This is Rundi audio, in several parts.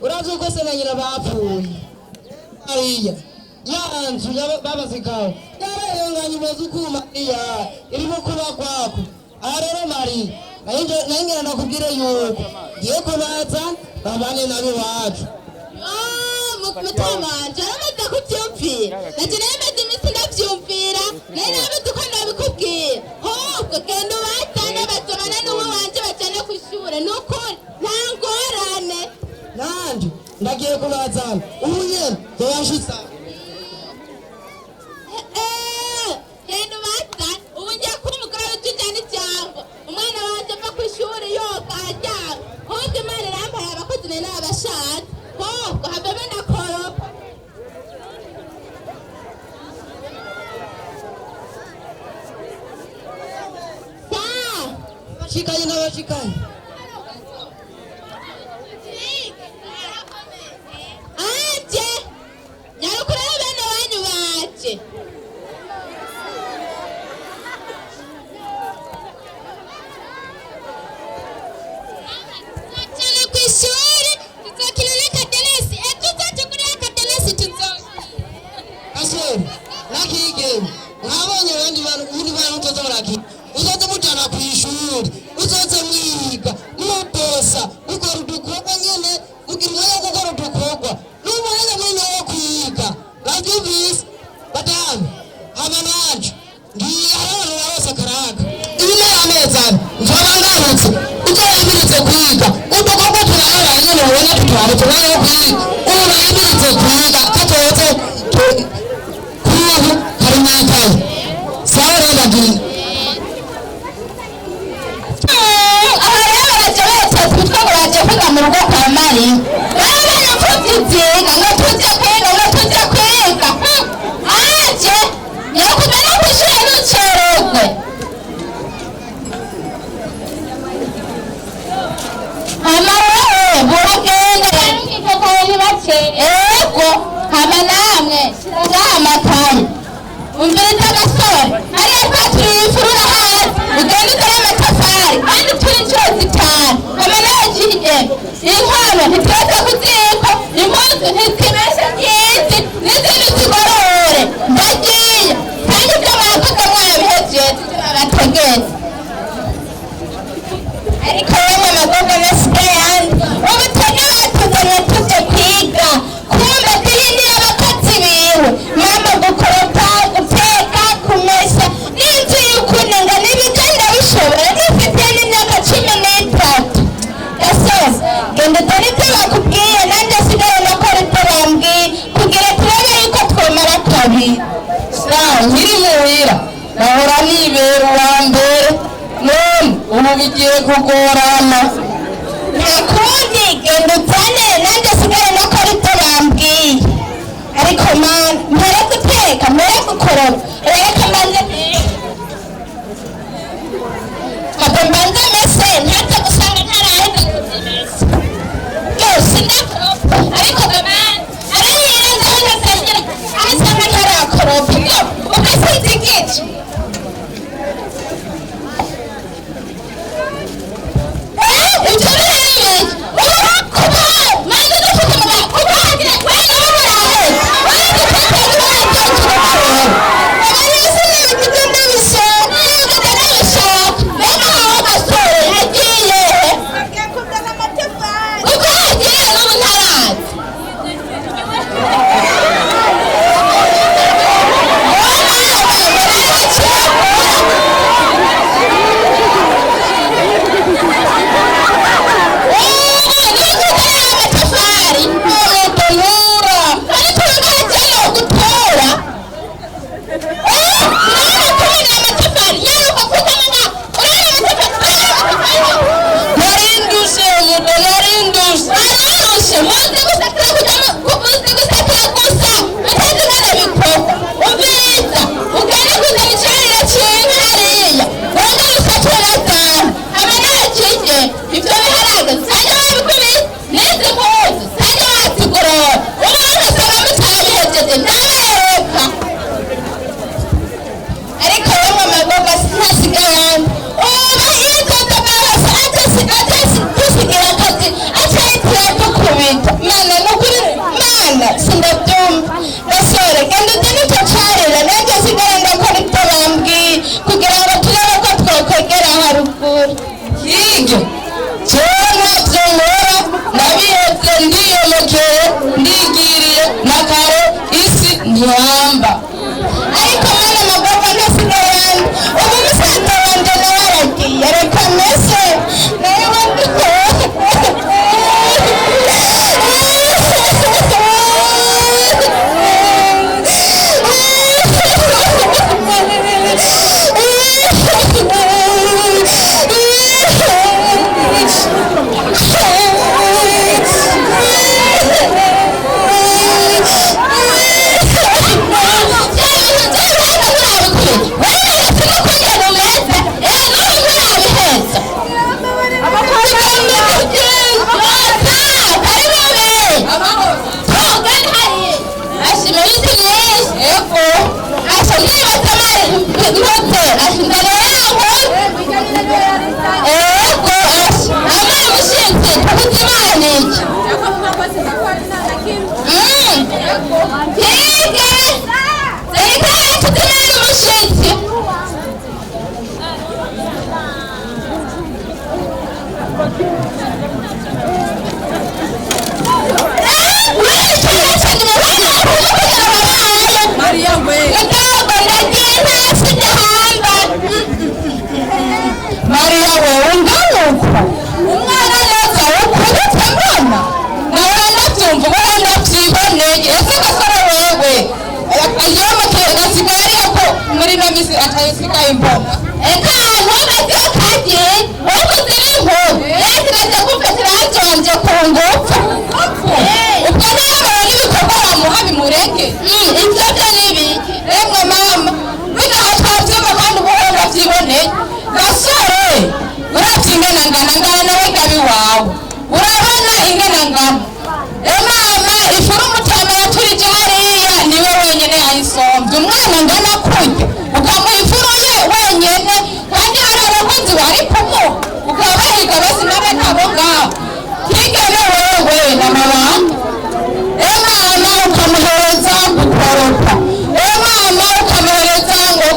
urazi uko se na nyina bapfuye Mariya yanzu babazikaho yarayonganye umaze ukuma Mariya irimo kuba kwako aha rero Mariya nayingena nakubwire yuko ngiye kubaza babane nabi wacu mutamanje aramaze kubyumvira nanje nayamaze iminsi ndavyumvira naye namaze uko nabikubwira ahubwo genda ubatane bazobana n'uwo wanje bajane kw'ishure nukuri nta ngorane nanje ndagiye kubazana ubu nyene nzobanshitsa genda ubatane ubu ngiye kuba umugore w'utujana ijambo umwana wanje ava kw'ishure yoga aryama ahubwo imana irampaye abakozi nari nabashatse ahubwo habebe ndakoropa bashikanye n'abashikanye anje nyarukurero bene wanyu baje tujana kw'ishuri tuzokina n'akadenesi tuzoje kuri akadenesi Asore nakigeme mwabonye abandi bantu ubundi bantu uzoza murakina uzoze mujana kw'ishuri uzoze mwiga mubosa mukora udukorwa nyene mugira umwanya wo gukora udukorwa n'umwanya mwene wo kwiga bavyumvise badamu hama nanje ngiye abantu bose akaraga inyuma y'amezi ane nzoba ngarutse uzoyamiritse kwiga udukorwa turahara nyene mubona tutwara tumwanya wo kwiga ubu yamiritse kwiga katoze kubu hari mwakaye sawa rero ndagiye aha rero baraje batatu twitwa ngo baje kwiga mu rugo kwa Mariya baba banavuze ibyiga ngo tujye kwiga ngo tujye kwiga aje nyakuja no kw'ishure ntucererwe hama wewe buragenda nk'ikakaye ntibacere ego hama namwe shiraho amakaye umviriza agasore hariya twaturiye ifurura hasi ugenda utari amatafari kandi turi incuro zitanu hama nagiye inkono ntitwese kuziko impuzu ntizimeshe nkizi n'izindi zigorore ndagiye kandi ibyo mwavuze mwabihejeje babategetse ariko yemwe amagogo nasigaye yandi ubu twebwe batuzanye tuje kwiga kumbe tuyindira abakozi biwe mama gukoropa guteka kumesa n'inzu y'ukunenga n'ibiga ndabishobora nifitiye n'imyaka 13 gasozi genda utari ibyo bakubwiye nanjye asigaye nakora ibyo bambwiye kugira turebe yuko twomara kabiri nkiri muhira nahora nibera uwa mbere none ubu bigiye kugorana ntakundi genda uzane nanjye asigaye nakora ibyo bambwiye ariko mana mpere guteka mpere gukoropa reka mbanze kava mbanze mese ntaza gusanga ntaraheza kuzimesa byose ndakoropa ariko mana arayirenza ntazagira ahasanga ntarakoropa byo ugasize igice ibyo birebe kuba maze dufite umugabo kuba hagira kwenda waburahe waburahe maze Maria wewe nganuko umwana neza ukubitse mbona nawe ndabyumva wowe ndabyiboneye ese gasore wewe ayoma kasigaye ko muri no misi atayisigaye imbona eka ntugaze kaje wowe ziriho ese gufasira hanjye ku ngufu ubwo nawe n'ibikorwa wamuhabi mureke ibyo nibi emwe mama bigahatwavye kandi ubuhonga byiboneye gasore uravye ingana ngana nawe gabi wawe urabona ingana ngana mama ifuru mutama yaturije hariya niwe wenyene yayisomvye umwana ngana kurya ukamuha ifuru ye wenyene kandi hari abakozi bari kumwe ukabahiga basi nabe nabo ngaho kigeme wewe na mabanga mama ukamuhereza gukoropa mama ukamuhereza ngo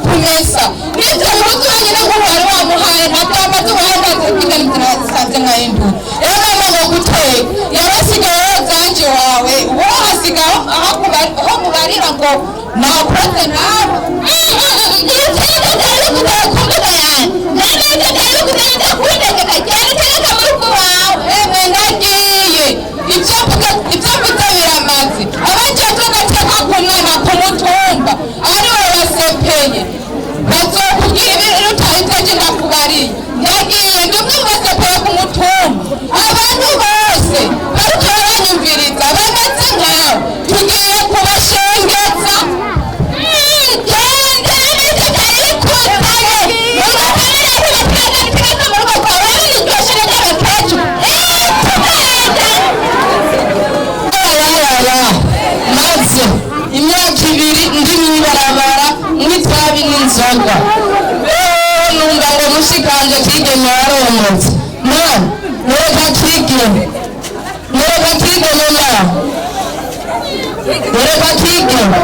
kumesa nivyo muzi wenyene nk'uwari wamuhaye ntabyamaze ubuhangaze bw'inganitira zisanze nka imbu mama ngo guteka yabasigaye zanje wawe wowe hasigaye aho mubarira ngo nakoze nawe ibyo mvuze biramaze abajejwe gateka ku mwana ku mutumba ariwe basepeye bazokubwira ibintu utahitaje ndakubariye ndagiye ndumwe basepeye ku mutumba abantu bose bariko baranyumviriza bameze nkawe tugiye kubashengeza imyaka ibiri ndi mw'ibarabara mw'itabi n'inzoga numva ngo mushikanje kigeme yaromotse mwana mureka kigeme mama mureka kigeme